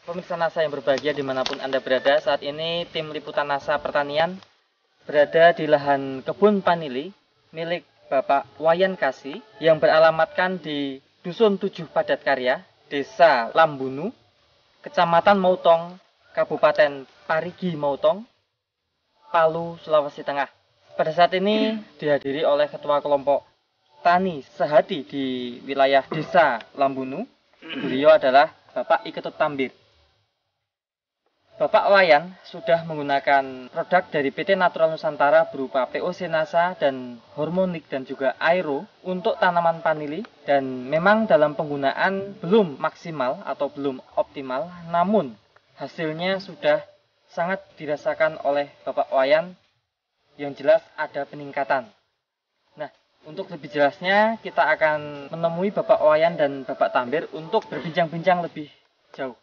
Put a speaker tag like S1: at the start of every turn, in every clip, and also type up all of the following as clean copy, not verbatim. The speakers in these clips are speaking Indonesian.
S1: Pemirsa NASA yang berbahagia dimanapun Anda berada, saat ini tim liputan NASA Pertanian berada di lahan kebun vanili milik Bapak Wayan Kasih yang beralamatkan di Dusun 7 Padat Karya, Desa Lambunu, Kecamatan Mautong, Kabupaten Parigi Mautong, Palu, Sulawesi Tengah. Pada saat ini dihadiri oleh Ketua Kelompok Tani Sehati di wilayah Desa Lambunu. Beliau adalah Bapak Iketut Tambir. Bapak Wayan sudah menggunakan produk dari PT Natural Nusantara berupa POC NASA dan hormonik dan juga aero untuk tanaman vanili, dan memang dalam penggunaan belum maksimal atau belum optimal, namun hasilnya sudah sangat dirasakan oleh Bapak Wayan. Yang jelas ada peningkatan. Nah, untuk lebih jelasnya kita akan menemui Bapak Wayan dan Bapak Tambir untuk berbincang-bincang lebih jauh.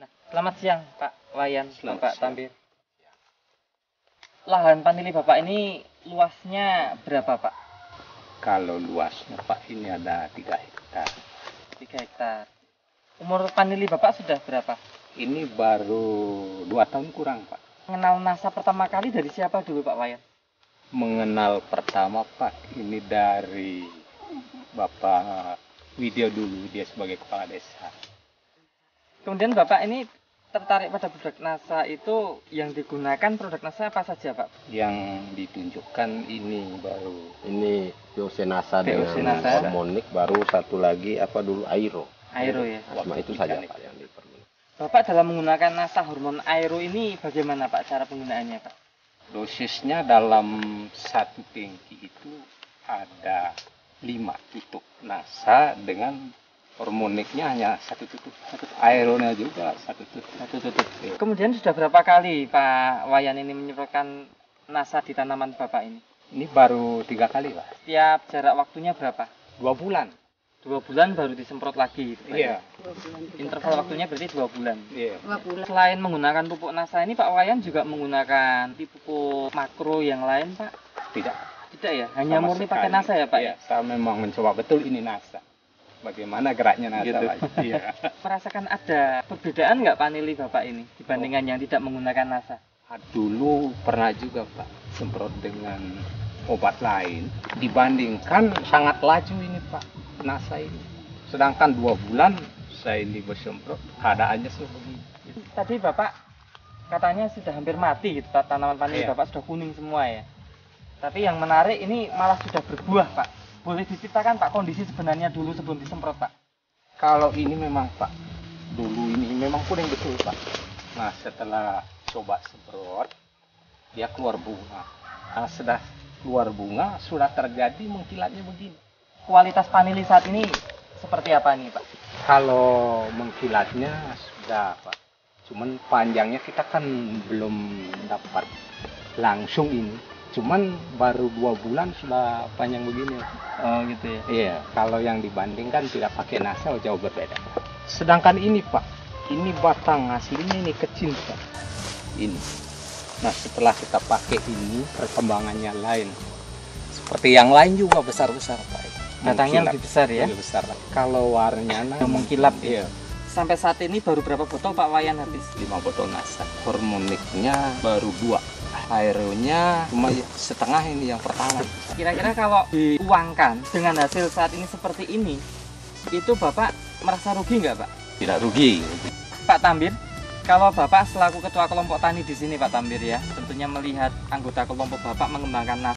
S1: Nah, selamat siang Pak Wayan, Bapak Tambir. Lahan vanili Bapak ini luasnya berapa Pak?
S2: Kalau luasnya Pak ini ada 3 hektar.
S1: 3 hektar. Umur vanili Bapak sudah berapa?
S2: Ini baru 2 tahun kurang Pak.
S1: Mengenal NASA pertama kali dari siapa dulu Pak Wayan?
S2: Mengenal pertama Pak ini dari Bapak Widyo dulu, dia sebagai kepala desa.
S1: Kemudian Bapak ini tertarik pada produk NASA itu, yang digunakan produk NASA apa saja Pak?
S2: Yang ditunjukkan ini baru.
S3: Ini POC NASA
S1: POC
S3: dengan
S1: NASA.
S3: hormonik, baru satu lagi apa dulu aero.
S1: Aero ya.
S3: Cuma itu saja Pak yang diperlukan.
S1: Bapak dalam menggunakan NASA hormon aero ini bagaimana Pak cara penggunaannya Pak?
S2: Dosisnya dalam 1 tangki itu ada 5 tutup NASA dengan hormoniknya hanya 1 tutup. Aeronya juga 1 tutup.
S1: 1 tutup. Kemudian sudah berapa kali Pak Wayan ini menyemprotkan NASA di tanaman Bapak ini?
S2: Ini baru 3 kali Pak.
S1: Setiap jarak waktunya berapa?
S2: 2 bulan.
S1: 2 bulan baru disemprot lagi gitu, Pak,
S2: Iya.
S1: ya? Interval waktunya berarti 2 bulan.
S2: Iya.
S1: Selain menggunakan pupuk NASA ini Pak Wayan juga menggunakan pupuk makro yang lain Pak?
S2: Tidak.
S1: Tidak ya? Hanya
S2: Sama
S1: murni
S2: sekali.
S1: pakai NASA ya Pak?
S2: Iya, saya memang mencoba betul ini NASA. Bagaimana geraknya NASA
S1: Gitu.
S2: Pak? Iya.
S1: Merasakan ada perbedaan nggak vanili Bapak ini dibandingkan yang tidak menggunakan NASA?
S2: Dulu pernah juga Pak semprot dengan obat lain, dibandingkan sangat laju ini Pak NASA ini. Sedangkan 2 bulan saya ini bersemprot, keadaannya seperti ini.
S1: Tadi Bapak katanya sudah hampir mati gitu, tanaman vanili
S2: Iya.
S1: Bapak sudah kuning semua ya. Tapi yang menarik ini malah sudah berbuah Pak. Boleh diceritakan Pak kondisi sebenarnya dulu sebelum disemprot Pak?
S2: Kalau ini memang Pak, dulu ini memang kuning betul Pak. Nah setelah coba semprot, dia keluar bunga. Nah sudah keluar bunga, sudah terjadi mengkilatnya begini.
S1: Kualitas vanili saat ini seperti apa nih Pak?
S2: Kalau mengkilatnya sudah Pak, cuman panjangnya kita kan belum dapat langsung ini. Cuman baru 2 bulan sudah panjang begini.
S1: Oh gitu ya.
S2: Iya, kalau yang dibandingkan tidak pakai NASA jauh berbeda. Sedangkan ini Pak, ini batang hasilnya ini kecil Pak. Ini. Nah setelah kita pakai ini, perkembangannya lain. Seperti yang lain juga besar-besar Pak.
S1: Batangnya
S2: Mengkilap.
S1: lebih besar ya?
S2: Lebih besar. Kalau warnanya
S1: Yang mengkilap ya?
S2: iya.
S1: Sampai saat ini baru berapa botol Pak Wayan habis?
S2: 5 botol NASA. Hormoniknya baru 2. Aeronya cuma setengah ini yang pertama.
S1: Kira-kira kalau diuangkan dengan hasil saat ini seperti ini, itu Bapak merasa rugi nggak Pak?
S2: Tidak rugi.
S1: Pak Tambir, kalau Bapak selaku ketua kelompok tani di sini Pak Tambir ya, tentunya melihat anggota kelompok Bapak mengembangkan NASA.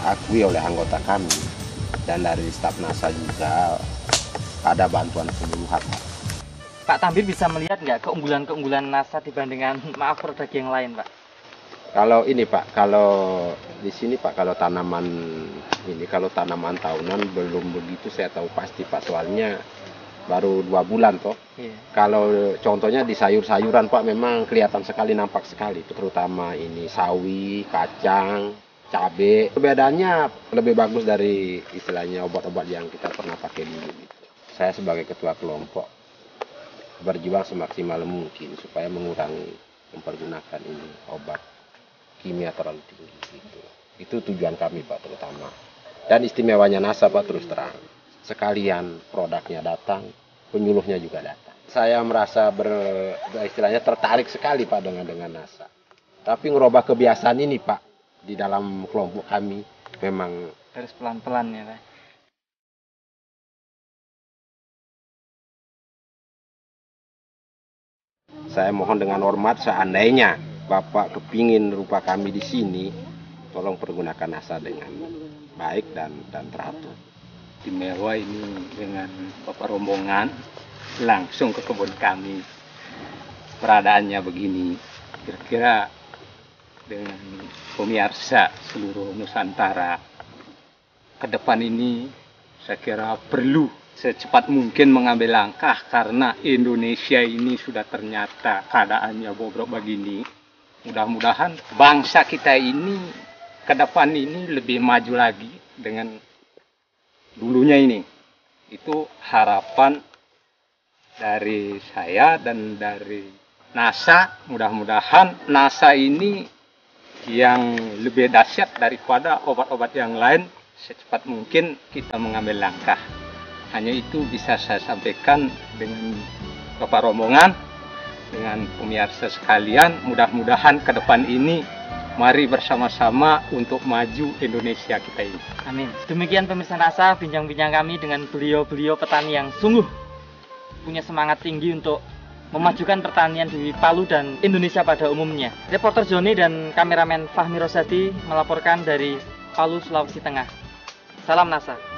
S3: Akui oleh anggota kami dan dari staf NASA juga ada bantuan penyuluhan.
S1: Pak Tambir bisa melihat nggak keunggulan-keunggulan NASA dibandingkan maaf produk yang lain Pak?
S3: Kalau ini Pak, kalau di sini Pak, kalau tanaman ini, kalau tanaman tahunan belum begitu saya tahu pasti Pak, soalnya baru 2 bulan toh.
S1: Iya.
S3: Kalau contohnya di sayur-sayuran Pak, memang kelihatan sekali, nampak sekali, terutama ini sawi, kacang, cabai. Perbedaannya lebih bagus dari istilahnya obat-obat yang kita pernah pakai dulu. saya sebagai ketua kelompok berjuang semaksimal mungkin supaya mengurangi mempergunakan ini obat kimia terlalu tinggi gitu. Itu tujuan kami Pak terutama. Dan istimewanya NASA Pak terus terang. Sekalian produknya datang, penyuluhnya juga datang. Saya merasa istilahnya tertarik sekali Pak dengan NASA. Tapi ngerubah kebiasaan ini Pak di dalam kelompok kami memang
S1: Harus pelan-pelan ya Pak.
S3: saya mohon dengan hormat seandainya Bapak kepingin rupa kami di sini, tolong pergunakan NASA dengan baik dan teratur.
S2: Istimewa ini dengan Bapak rombongan langsung ke kebun kami. Peradaannya begini, kira-kira dengan pemirsa seluruh Nusantara ke depan ini saya kira perlu secepat mungkin mengambil langkah karena Indonesia ini sudah ternyata keadaannya bobrok begini. Mudah-mudahan bangsa kita ini ke depan ini lebih maju lagi dengan dulunya ini. Itu harapan dari saya dan dari NASA. Mudah-mudahan NASA ini yang lebih dahsyat daripada obat-obat yang lain. Secepat mungkin kita mengambil langkah. Hanya itu bisa saya sampaikan dengan Bapak rombongan, dengan pemirsa sekalian. Mudah-mudahan ke depan ini mari bersama-sama untuk maju Indonesia kita ini.
S1: Amin. Demikian pemirsa NASA, bincang-bincang kami dengan beliau-beliau petani yang sungguh punya semangat tinggi untuk memajukan pertanian di Palu dan Indonesia pada umumnya. Reporter Joni dan kameramen Fahmi Rosadi melaporkan dari Palu, Sulawesi Tengah. Salam NASA.